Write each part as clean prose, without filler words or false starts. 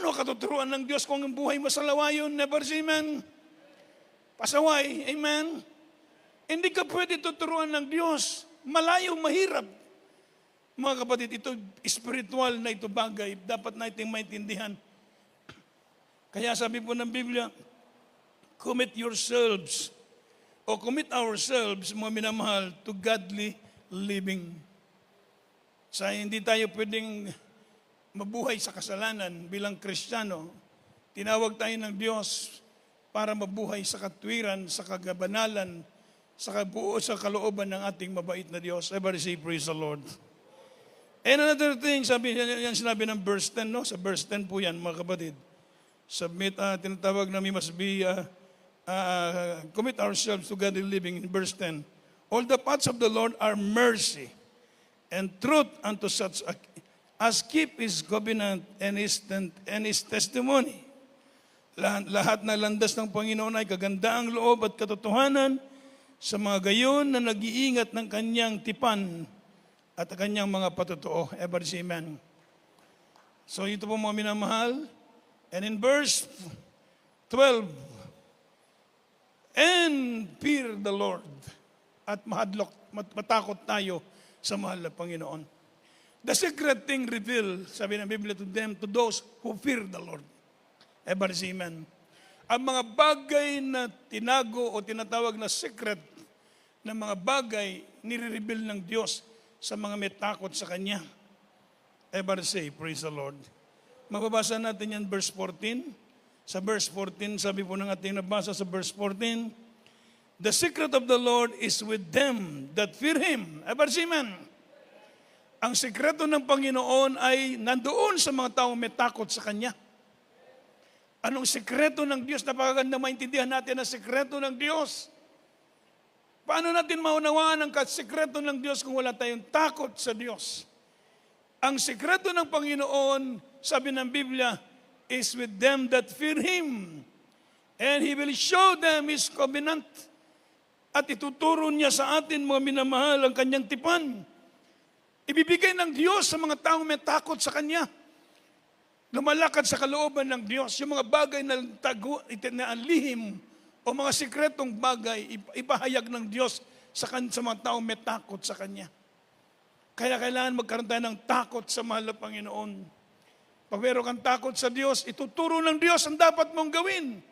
Paano katuturuan ng Diyos kung ang buhay mo sa lawayon? Never say amen. Pasaway, amen. Hindi ka pwede tuturuan ng Diyos. Malayo, mahirap. Mga kapatid, ito spiritual na ito bagay. Dapat nating maintindihan. Kaya sabi po ng Biblia, commit yourselves o commit ourselves, mga minamahal, to godly living. Sa hindi tayo pwedeng mabuhay sa kasalanan bilang Kristiyano. Tinawag tayo ng Diyos para mabuhay sa katwiran, sa kagabanalan, sa kabuo, sa kalooban ng ating mabait na Diyos. Everybody say, praise the Lord. And another thing, yan sinabi ng verse 10, no? Sa verse 10 po yan, mga kapatid. Submit, tinatawag na we must be, commit ourselves to godly living in verse 10. All the paths of the Lord are mercy and truth unto such as keep His covenant and His testimony. Lahat na landas ng Panginoon ay kagandaang loob at katotohanan sa mga gayon na nag-iingat ng kanyang tipan at kanyang mga patotoo. Everybody say amen. So ito po mga minamahal. And in verse 12, and fear the Lord. At matakot tayo sa mahal na Panginoon. The secret thing revealed, sabi ng Biblia, to them, to those who fear the Lord. Everybody say amen. Ang mga bagay na tinago o tinatawag na secret na mga bagay nire-reveal ng Diyos sa mga may takot sa Kanya. Everybody say, praise the Lord. Mababasa natin yan verse 14. Sa verse 14, sabi po ng ating nabasa sa verse 14, the secret of the Lord is with them that fear Him. Everybody say amen. Ang sekreto ng Panginoon ay nandoon sa mga taong may takot sa Kanya. Anong sekreto ng Diyos? Napakaganda maintindihan natin ang sekreto ng Diyos. Paano natin maunawaan ang sekreto ng Diyos kung wala tayong takot sa Diyos? Ang sekreto ng Panginoon, sabi ng Biblia, is with them that fear Him. And He will show them His covenant. At ituturo niya sa atin, mga minamahal, ang kanyang tipan. Ibibigay ng Diyos sa mga taong may takot sa Kanya. Lumalakad sa kalooban ng Diyos. Yung mga bagay na lihim o mga sikretong bagay, ipahayag ng Diyos sa mga taong may takot sa Kanya. Kaya kailangan magkaroon tayo ng takot sa mahal na Panginoon. Pag meron kang takot sa Diyos, ituturo ng Diyos ang dapat mong gawin.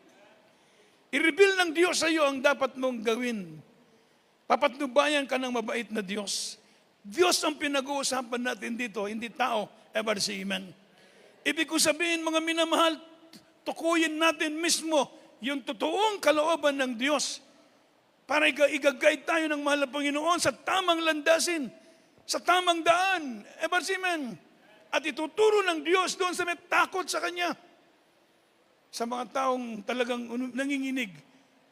I-reveal ng Diyos sa iyo ang dapat mong gawin. Papatnubayan ka ng mabait na Diyos. Diyos ang pinag-uusapan natin dito, hindi tao. Ever say amen. Ibig ko sabihin, mga minamahal, tukuyin natin mismo yung totoong kalooban ng Diyos para i-guide tayo ng mahal na Panginoon sa tamang landasin, sa tamang daan. Ever say amen. At ituturo ng Diyos doon sa may takot sa Kanya. Sa mga taong talagang nanginginig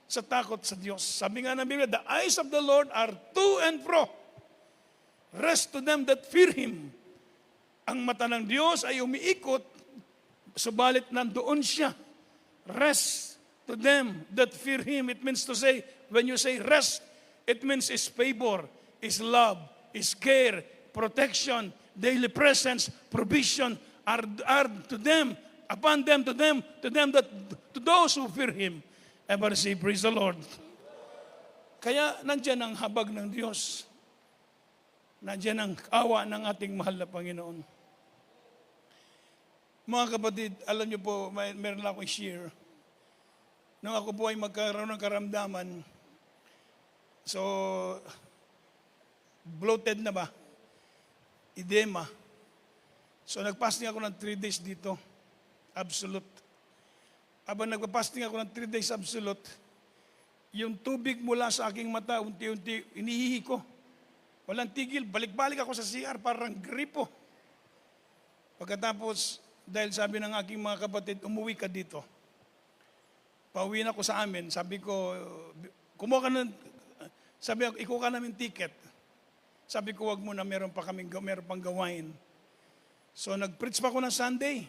sa takot sa Diyos. Sabi nga ng Biblia, the eyes of the Lord are to and fro. Rest to them that fear Him. Ang mata ng Diyos ay umiikot, subalit nandoon siya. Rest to them that fear Him. It means to say, when you say rest, it means His favor, His love, His care, protection, daily presence, provision are to them, upon them, to them that to those who fear Him. Ever say, praise the Lord. Kaya nandiyan ang habag ng Diyos. Nandiyan ang awa ng ating mahal na Panginoon. Mga kapatid, alam niyo po, meron lang akong share. Nung ako po ay magkaroon ng karamdaman, so, bloated na ba? Edema. So, nagpasting ako ng 3 days dito. Absolute. Habang nagpapasting ako ng 3 days absolute, yung tubig mula sa aking mata, unti-unti, inihihi ko. Walang tigil, balik-balik ako sa CR, parang gripo. Pagkatapos, dahil sabi ng aking mga kapatid, umuwi ka dito. Pauwi na ko sa amin, sabi ko, ikuha ka namin ticket. Sabi ko, wag mo na, meron pang gawain. So, nag-preach pa ako ng Sunday.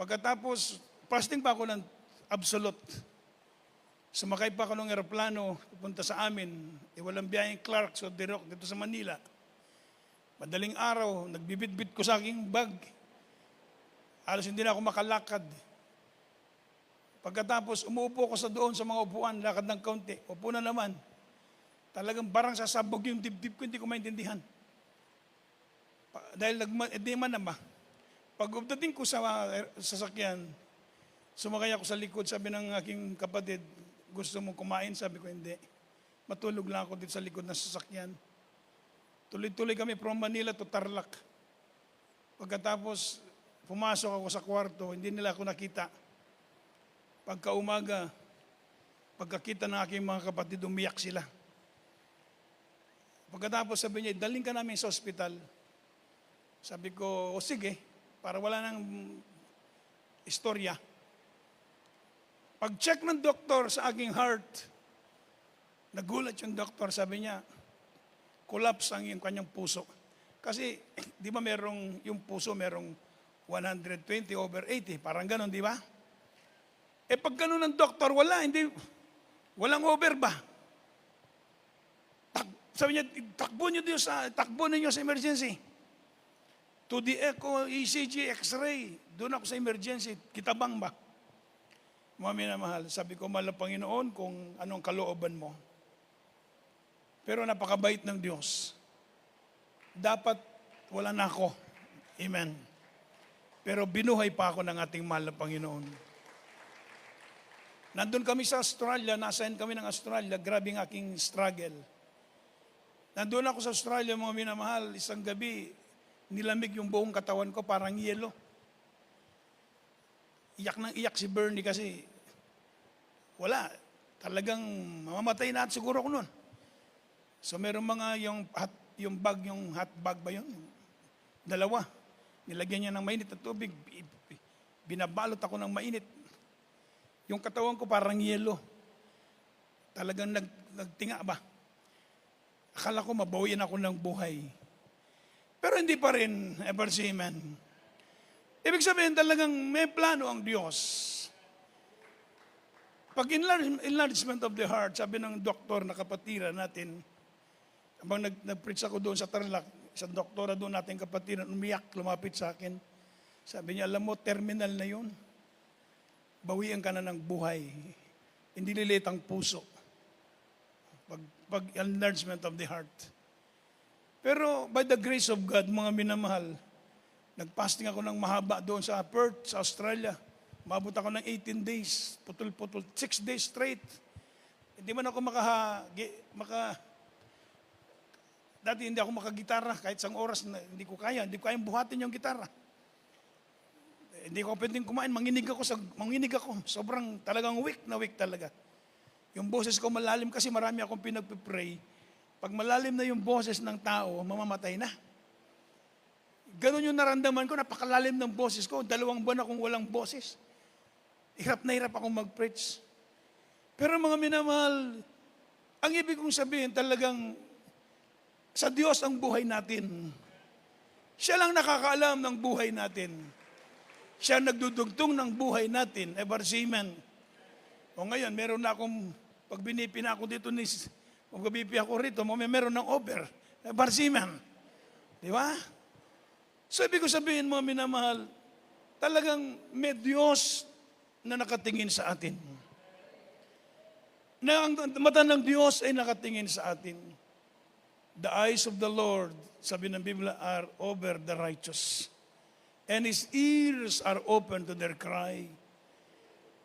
Pagkatapos, fasting pa ako ng absolute. Sumakay pa ako ng aeroplano, pupunta sa amin. Walang biyayeng Clark, so direct dito sa Manila. Madaling araw, nagbibit-bit ko sa aking bag. Halos hindi na ako makalakad. Pagkatapos, umuupo ko doon sa mga upuan, lakad ng kaunti. Upo na naman. Talagang barang sasabog yung dibdib ko, hindi ko maintindihan. Dahil hindi man naman. Pag dating ko sa sasakyan, sumakay ako sa likod, sabi ng aking kapatid, gusto mong kumain? Sabi ko, hindi. Matulog lang ako dito sa likod ng sasakyan. Tuloy-tuloy kami from Manila to Tarlac. Pagkatapos, pumasok ako sa kwarto, hindi nila ako nakita. Pagkaumaga, pagkakita ng aking mga kapatid, umiyak sila. Pagkatapos sabi niya, daling ka namin sa ospital. Sabi ko, o sige, para wala nang istorya. Pag-check ng doktor sa aking heart, nagulat yung doktor, sabi niya, collapse ang yung kanyang puso. Kasi, di ba yung puso merong 120/80, parang ganon, di ba? Pag ganon ng doktor, walang over ba? Sabi niya, takbo ninyo sa emergency. To the echo, ECG, X-ray, doon ako sa emergency, kitabang ba? Mga minamahal, sabi ko, mahal na Panginoon, kung anong kalooban mo. Pero napakabait ng Diyos. Dapat wala na ako. Amen. Pero binuhay pa ako ng ating mahal na Panginoon. Nandun kami sa Australia, nasayan kami ng Australia, grabe ang aking struggle. Nandun ako sa Australia, mga minamahal, isang gabi, nilamig yung buong katawan ko, parang yelo. Iyak ng iyak si Bernie kasi wala, talagang mamamatay na at siguro ko nun. So meron mga yung hot bag ba yun? Dalawa. Nilagyan niya ng mainit at tubig. Binabalot ako ng mainit. Yung katawan ko parang yelo. Talagang nagtinga ba? Akala ko mabawian ako ng buhay. Pero hindi pa rin, ever see, man. Ibig sabihin talagang may plano ang Diyos. Pag enlargement of the heart, sabi ng doktor na kapatiran natin, habang nag-preach ako doon sa Tarlac, isang doktora doon natin kapatiran, umiyak, lumapit sa akin. Sabi niya, alam mo, terminal na yun. Bawian ka na ng buhay. Hindi lilit ang puso. Pag enlargement of the heart. Pero by the grace of God, mga minamahal, nagpasting ako ng mahaba doon sa Perth, sa Australia. Mabot ako ng 18 days, putol-putol, 6 days straight. Hindi man ako dati hindi ako makagitara, kahit isang oras na hindi ko kayang buhatin yung gitara. Hindi ko pwedeng kumain, manginig ako, sobrang talagang weak talaga. Yung boses ko malalim kasi marami akong pinagpipray. Pag malalim na yung boses ng tao, mamamatay na. Ganon yung naramdaman ko, napakalalim ng boses ko. 2 buwan akong walang boses. Hirap na hirap akong mag-preach. Pero mga minamahal, ang ibig kong sabihin talagang sa Diyos ang buhay natin. Siya lang nakakaalam ng buhay natin. Siya nagdudugtong ng buhay natin. Ever see, man. O ngayon, meron na akong, pag binipi na ako dito, kung gabipi ako rito, meron ng over. Ever see, man. Di ba? So, ibig ko sabihin, mga minamahal, talagang may Diyos na nakatingin sa atin. Na ang mata ng Diyos ay nakatingin sa atin. The eyes of the Lord, sabi ng Biblia, are over the righteous. And His ears are open to their cry.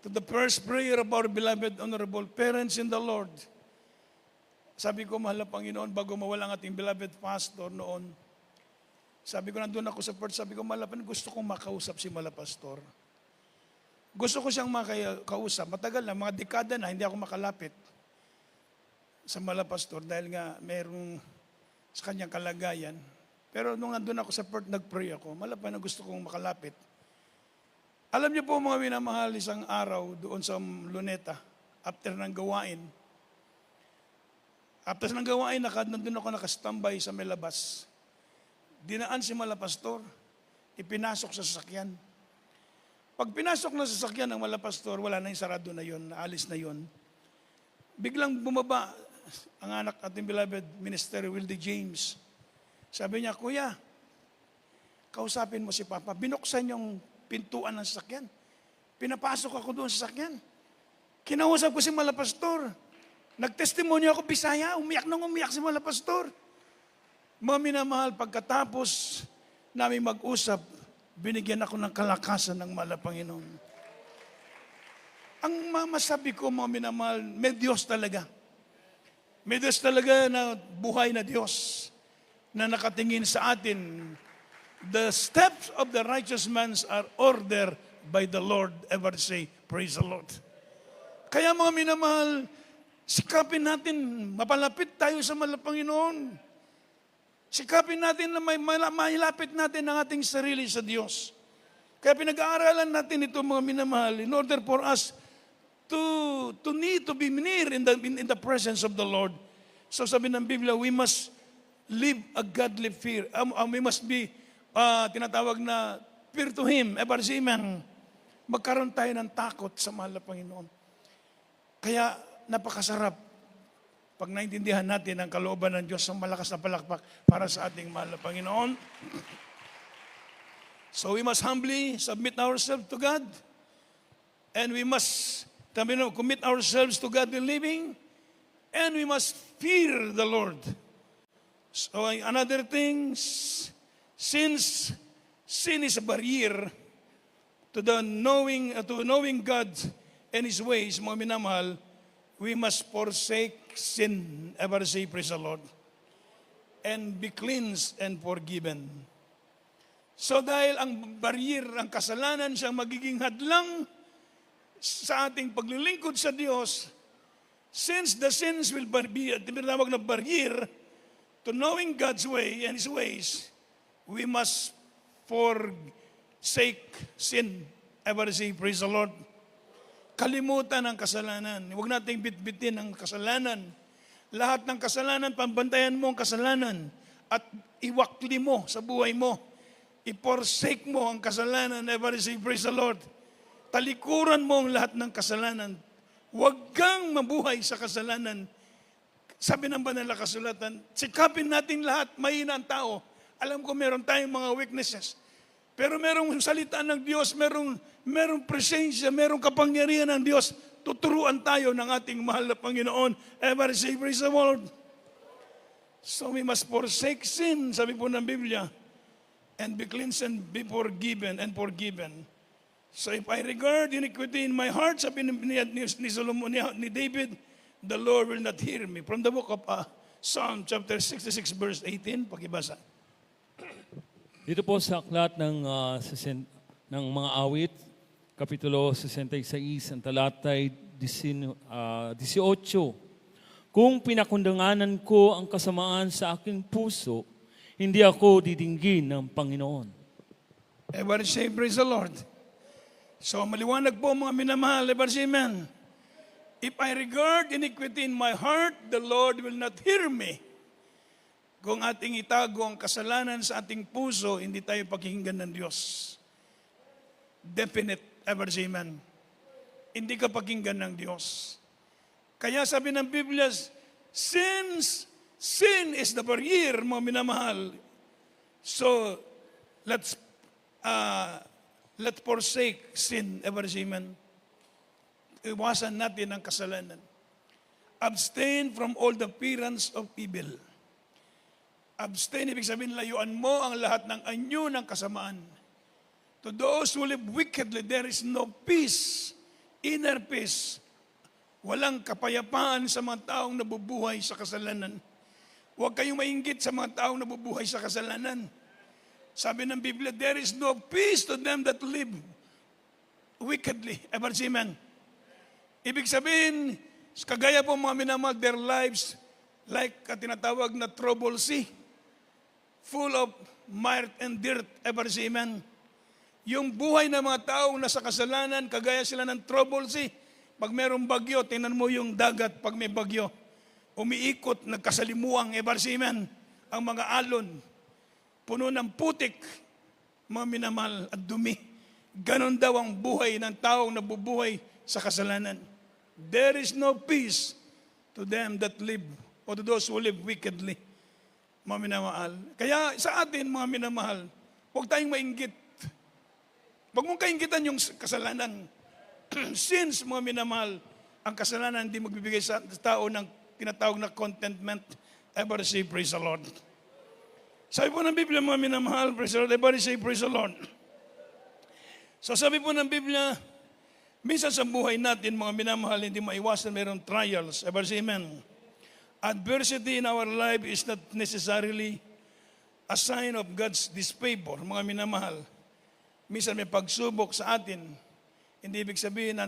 To the first prayer of our beloved, honorable parents in the Lord. Sabi ko, mahal na Panginoon, bago mawala ang ating beloved pastor noon, sabi ko, nandun ako sa Perth, sabi ko, mahal na Panginoon, gusto kong makausap si mahal na pastor. Gusto ko siyang makausap. Matagal na, mga dekada na, hindi ako makalapit sa mahal na pastor dahil nga mayroong sa kanyang kalagayan. Pero nung nandun ako sa Perth, nag-pray ako. Malapay na gusto kong makalapit. Alam niyo po mga minamahal, isang araw doon sa Luneta, after ng gawain, nandun ako nakastambay sa may labas. Dinaan si Malapastor, ipinasok sa sasakyan. Pag pinasok na sa sasakyan ng Malapastor, wala na yung sarado na yon, naalis na yon. Biglang bumaba ang anak ating beloved Minister Wildy James. Sabi niya, Kuya, kausapin mo si Papa. Binuksan yung pintuan ng sasakyan. Pinapasok ako doon sa sasakyan. Kinausap ko si Malapastor. Nagtestimonyo ako, Bisaya, umiyak si Malapastor. Mga minamahal, pagkatapos namin mag-usap, binigyan ako ng kalakasan ng mahal na Panginoon. Ang masabi ko, mga minamahal, may Diyos talaga. May Diyos talaga na buhay na Diyos na nakatingin sa atin. The steps of the righteous man are ordered by the Lord. Ever say, praise the Lord. Kaya mga minamahal, sikapin natin, mapalapit tayo sa mahal na Panginoon. Sikapin natin na mailapit natin ang ating sarili sa Diyos. Kaya pinag-aaralan natin ito mga minamahal in order for us to need to be near in the presence of the Lord. So sabi ng Biblia, we must live a godly fear. We must be, tinatawag na fear to Him. Ever say amen. Magkaroon tayo ng takot sa mahal na Panginoon. Kaya napakasarap pag naintindihan natin ang kalooban ng Diyos ng malakas na palakpak para sa ating mahal na Panginoon. So we must humbly submit ourselves to God, and we must commit ourselves to godly living, and we must fear the Lord. So another thing, since sin is a barrier to knowing God and His ways, mga minamahal, we must forsake sin. Ever say, praise the Lord. And be cleansed and forgiven. So dahil ang barrier, ang kasalanan siyang magiging hadlang sa ating paglilingkod sa Diyos, since the sins will be, tinatawag na barrier to knowing God's way and His ways, we must forsake sin. Ever say, praise the Lord. Kalimutan ang kasalanan. Huwag nating bitbitin ang kasalanan. Lahat ng kasalanan, pambantayan mo ang kasalanan at iwakli mo sa buhay mo. I-forsake mo ang kasalanan. Ever say, praise the Lord. Talikuran mo ang lahat ng kasalanan. Huwag kang mabuhay sa kasalanan. Sabi ng banal na kasulatan, sikapin natin lahat, mahina ang tao. Alam ko meron tayong mga weaknesses. Pero merong salita ng Diyos, merong presensya, merong kapangyarihan ng Diyos. Tuturuan tayo ng ating mahal na Panginoon. Ever say, praise the Lord. So we must forsake sin, sabi po ng Biblia, and be cleansed and be forgiven and forgiven. So if I regard iniquity in my heart, sabi ni Solomon, ni David, the Lord will not hear me. From the book of Psalm chapter 66 verse 18, pakibasa. Dito po sa aklat ng mga awit, Kapitulo 66, ang talatay 18. Kung pinakundanganan ko ang kasamaan sa aking puso, hindi ako didinggin ng Panginoon. Everybody say, praise the Lord. So maliwanag po mga minamahal, everybody say amen. If I regard iniquity in my heart, the Lord will not hear me. Kung ating itago ang kasalanan sa ating puso, hindi tayo pakinggan ng Diyos. Definite, ever say amen. Hindi ka pakinggan ng Diyos. Kaya sabi ng Biblia, since sin is the barrier, mga minamahal, so let's forsake sin, ever say amen. Iwasan natin ang kasalanan. Abstain from all the appearance of evil. Abstain, ibig sabihin, layuan mo ang lahat ng anyo ng kasamaan. To those who live wickedly, there is no peace, inner peace. Walang kapayapaan sa mga taong nabubuhay sa kasalanan. Huwag kayong mainggit sa mga taong nabubuhay sa kasalanan. Sabi ng Biblia, there is no peace to them that live wickedly. Ever say amen? Ibig sabihin, kagaya po mga minamahal, their lives like tinatawag na trouble sea, full of mire and dirt. Ever say amen? Yung buhay ng mga taong nasa kasalanan, kagaya sila ng trouble sea. Pag mayroong bagyo, tingnan mo yung dagat pag may bagyo. Umiikot, nagkasalimuang, ever say amen? Ang mga alon, puno ng putik, mga minamahal at dumi. Ganon daw ang buhay ng taong nabubuhay sa kasalanan. There is no peace to them that live, or to those who live wickedly. Mga minamahal. Kaya sa atin, mga minamahal, huwag tayong mainggit. Huwag mong kainggitan yung kasalanan. Since, mga minamahal, ang kasalanan hindi magbibigay sa tao ng tinatawag na contentment. Everybody say, praise the Lord. Sabi po ng Biblia, mga minamahal, praise the Lord. Everybody say, praise the Lord. So sabi po ng Biblia, minsan sa buhay natin, mga minamahal, hindi maiwasan mayroong trials. Everybody say, amen. Adversity in our life is not necessarily a sign of God's disfavor, mga minamahal. Minsan may pagsubok sa atin, hindi ibig sabihin na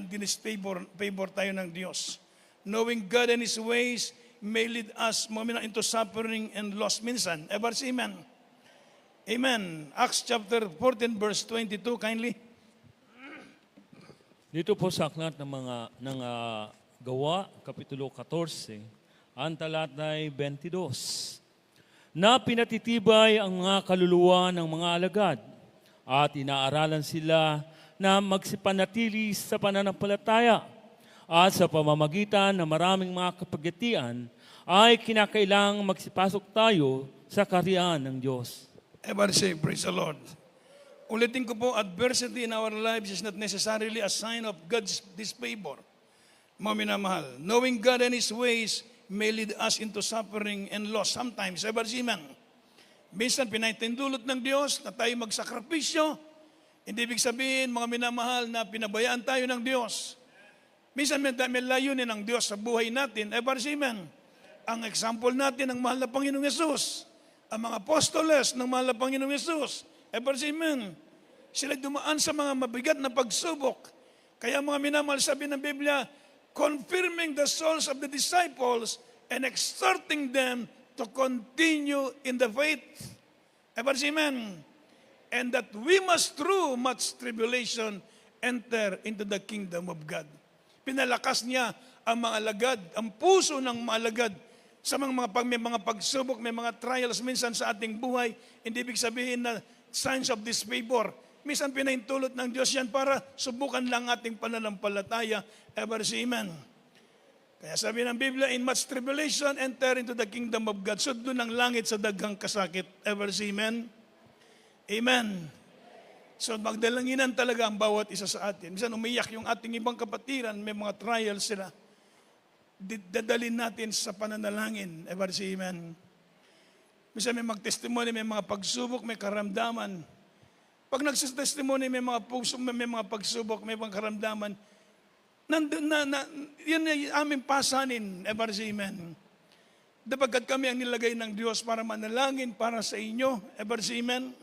favor tayo ng Diyos. Knowing God and His ways may lead us into suffering and loss minsan. Ever say amen? Amen. Acts chapter 14 verse 22, kindly. Dito po sa aklat ng Gawa, Kapitulo 14, ang talatay 22. Na pinatitibay ang mga kaluluwa ng mga alagad at inaaralan sila na magsipanatili sa pananampalataya at sa pamamagitan ng maraming mga kapagatian ay kinakailangang magsipasok tayo sa kaharian ng Diyos. Ever say, praise the Lord. Ulitin ko po, adversity in our lives is not necessarily a sign of God's disfavor. Mga minamahal, knowing God and His ways may lead us into suffering and loss sometimes. Ever say, amen. Minsan pinaitindulot ng Diyos na tayo magsakripisyo. Hindi ibig sabihin, mga minamahal, na pinabayaan tayo ng Diyos. Minsan may layunin ng Diyos sa buhay natin. Ever say, amen. Ang example natin ng mahal na Panginoong Yesus. Ang mga apostoles ng mahal na Panginoong Yesus. Ever say, amen. Sila dumaan sa mga mabigat na pagsubok. Kaya mga minamahal, sabi ng Biblia, confirming the souls of the disciples and exhorting them to continue in the faith. Ever say, amen. And that we must through much tribulation enter into the kingdom of God. Pinalakas niya ang mga alagad, ang puso ng mga alagad sa may mga pagsubok, may mga trials minsan sa ating buhay. Hindi ibig sabihin na signs of disfavor. Minsan pinaintulot ng Diyos yan para subukan lang ating pananampalataya. Ever say amen. Kaya sabi ng Biblia, in much tribulation, enter into the kingdom of God. Suddo ng langit sa daghang kasakit. Ever say amen. Amen. So magdalanginan talaga ang bawat isa sa atin. Minsan umiyak yung ating ibang kapatiran, may mga trials sila. Dadalhin natin sa pananalangin. Ever say amen. Minsan may mag-testimony, may mga pagsubok, may karamdaman. Pag nagsistestimony, may mga puso, may mga pagsubok, may mga karamdaman. Yan ay aming pasanin. Ever say amen. Dapagkat kami ang nilagay ng Diyos para manalangin para sa inyo. Ever say amen.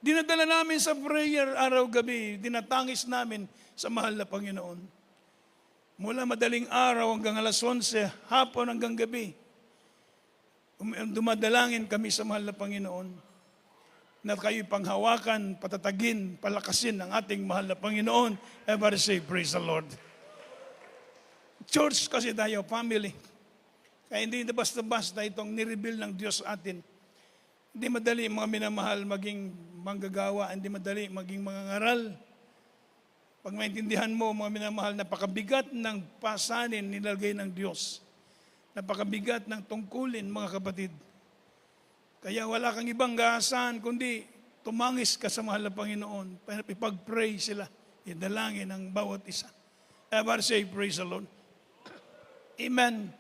Dinadala namin sa prayer araw-gabi, dinatangis namin sa mahal na Panginoon. Mula madaling araw hanggang alas 11, hapon hanggang gabi, dumadalangin kami sa mahal na Panginoon na kayo'y panghawakan, patatagin, palakasin ang ating mahal na Panginoon. Ever say, praise the Lord. Church kasi tayo, family. Kaya hindi basta-basta itong nireveal ng Diyos sa atin. Hindi madali mga minamahal maging manggagawa, hindi madali maging mangangaral. Pag maintindihan mo, mga minamahal, napakabigat ng pasanin nilagay ng Diyos. Napakabigat ng tungkulin, mga kapatid. Kaya wala kang ibang gaasahan, kundi tumangis ka sa mahal na Panginoon. Ipag-pray sila, idalangin ang bawat isa. Ever say, praise the Lord. Amen.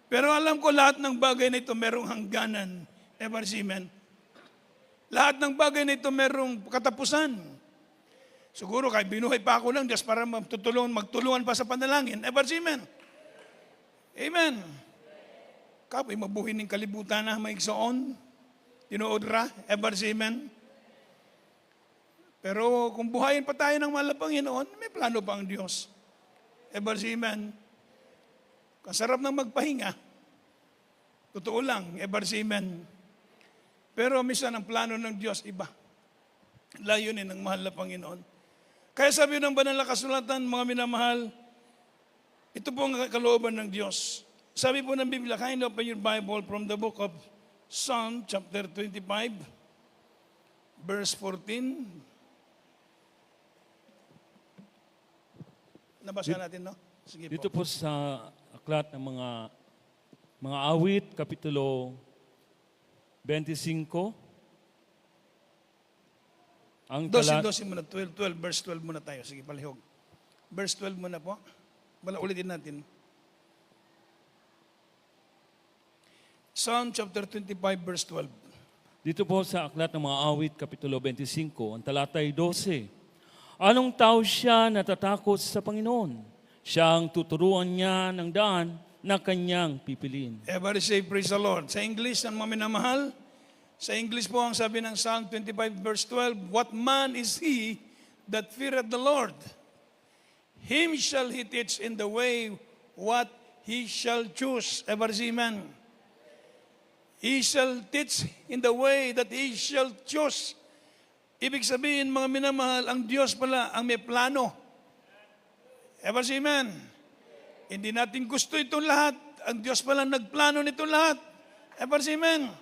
Pero alam ko lahat ng bagay na ito merong hangganan. Ever say, amen. Lahat ng bagay na ito merong katapusan. Siguro kahit binuhay pa ako lang Diyos para magtulungan pa sa panalangin. Ever say, amen. Amen. Kapoy mabuhin ng kalibutan na maigsoon. Tinuod ra. Ever say, amen. Pero kung buhayin pa tayo ng mahal na Panginoon, may plano pa ang Diyos. Ever say, amen. Kasarap ng magpahinga. Totoo lang. Ever say, amen. Pero minsan ang plano ng Diyos iba. Layunin ng mahal na Panginoon. Kaya sabi ng banal na kasulatan, mga minamahal, ito po ang kalooban ng Diyos. Sabi po ng Biblia, kind open your Bible from the book of Psalm chapter 25, verse 14. Nabasa natin, no? Sige po. Dito po sa aklat ng mga awit, kapitulo 25, Ang 12 muna, 12, verse 12 muna tayo. Sige, palihog. Verse 12 muna po. Ulitin natin. Psalm chapter 25, verse 12. Dito po sa Aklat ng mga Awit, Kapitulo 25, ang talatay 12. Anong tao siya natatakot sa Panginoon? Siya ang tuturuan niya ng daan na kanyang pipiliin. Everybody say, praise the Lord. Sa English, ang mga minamahal, sa English po ang sabi ng Psalm 25, verse 12, what man is he that feareth the Lord? Him shall he teach in the way what he shall choose. Everybody say, amen. He shall teach in the way that he shall choose. Ibig sabihin, mga minamahal, ang Diyos pala ang may plano. Ever say amen? Hindi natin gusto itong lahat. Ang Diyos pala nagplano nito lahat. Ever say amen?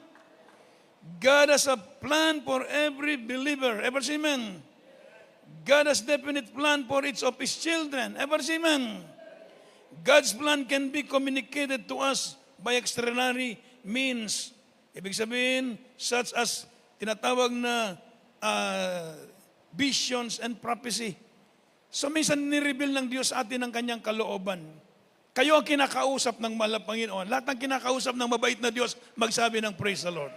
God has a plan for every believer. Ever say amen? God has definite plan for each of His children. Ever say amen? God's plan can be communicated to us by extraordinary means. Ibig sabihin, such as tinatawag na visions and prophecy. So minsan nireveal ng Diyos atin ang kanyang kalooban. Kayo ang kinakausap ng mahal na Panginoon. Lahat ng kinakausap ng mabait na Diyos, magsabi ng praise the Lord.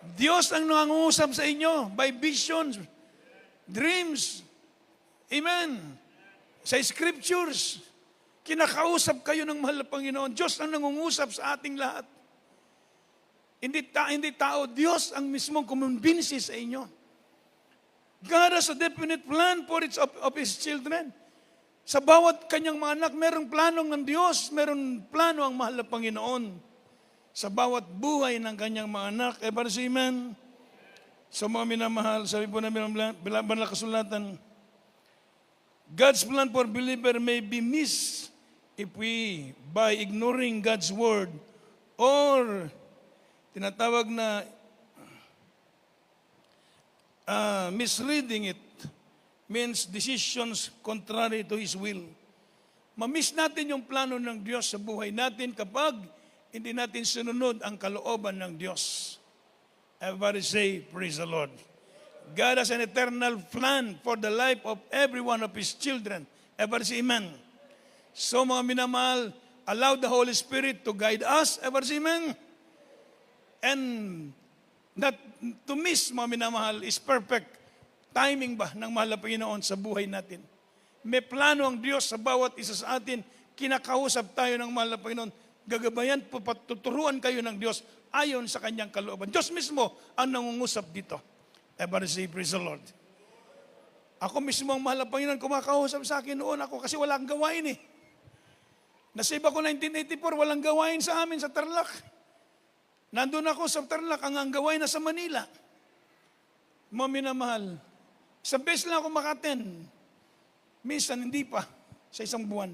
Diyos ang nangungusap sa inyo by visions, dreams. Amen. Sa scriptures, kinakausap kayo ng mahal na Panginoon. Diyos ang nangungusap sa ating lahat. Hindi tao, Diyos ang mismong kumumbinsi sa inyo. God has a definite plan for each of His children. Sa bawat kanyang mga anak, merong planong ng Diyos, merong plano ang mahal na Panginoon. Sa bawat buhay ng kanyang mga anak, ever say amen? So mga minamahal, sabi po namin ang banal na kasulatan, God's plan for believer may be missed if we, by ignoring God's word, or tinatawag na misreading it, means decisions contrary to His will. Mamiss natin yung plano ng Diyos sa buhay natin kapag hindi natin sinunod ang kalooban ng Diyos. Everybody say, praise the Lord. God has an eternal plan for the life of every one of His children. Everybody say, amen. So mga minamahal, allow the Holy Spirit to guide us. Everybody say, amen. And not to miss, mga minamahal, is perfect timing ba ng mahal na Panginoon sa buhay natin. May plano ang Diyos sa bawat isa sa atin. Kinakausap tayo ng mahal na Panginoon. Gagabayan po, patuturuan kayo ng Diyos ayon sa kanyang kalooban. Diyos mismo ang nangungusap dito. Everybody say, praise the Lord. Ako mismo ang mahal na Panginoon, kumakausap sa akin noon ako kasi walang gawain eh. Nasave ako 1984, walang gawain sa amin sa Tarlac. Nandun ako sa Tarlac, ang gawain na sa Manila. Mga minamahal, isang beses lang ako maka-attend. Minsan, hindi pa. Sa isang buwan.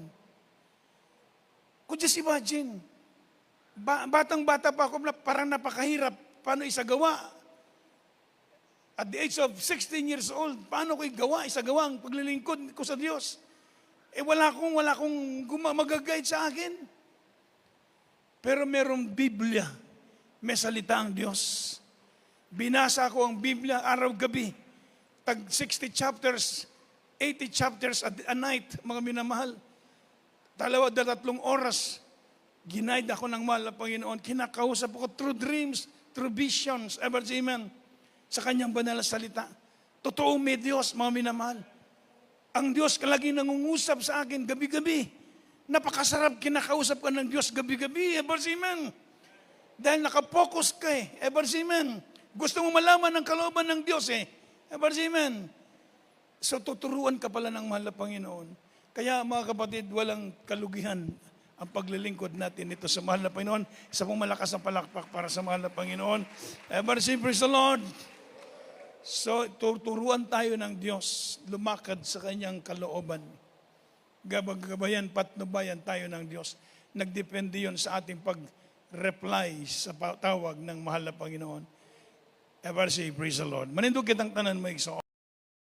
Could just imagine. Batang-bata pa ako, parang napakahirap. Paano isagawa? At the age of 16 years old, paano ko isagawa ang paglilingkod ko sa Diyos? Wala akong mag-guide sa akin. Pero merong Biblia. May salita ang Diyos. Binasa ko ang Biblia araw-gabi. Tag 60 chapters, 80 chapters a night, mga minamahal. 2-3 oras, ginaid ako ng mahal na Panginoon. Kinakausap ako through dreams, through visions, ever say amen, sa kanyang banal na salita. Totoo may Diyos, mga minamahal. Ang Diyos laging nangungusap sa akin gabi-gabi. Napakasarap kinakausap ka ng Diyos gabi-gabi, ever say amen. Dahil nakapokus ka eh, ever say amen. Gusto mo malaman ang kalooban ng Diyos eh, ever say amen. So tuturuan ka pala ng mahal na Panginoon. Kaya mga kapatid, walang kalugihan ang paglilingkod natin ito sa mahal na Panginoon. Isa pong malakas ang palakpak para sa mahal na Panginoon. Ever say, praise the Lord. So tuturuan tayo ng Diyos, lumakad sa kanyang kalooban. Gabayan, patnubayan tayo ng Diyos. Nagdepende yun sa ating pag-reply sa tawag ng mahal na Panginoon. Ever say, praise the Lord. Manindog kitang tanan mo,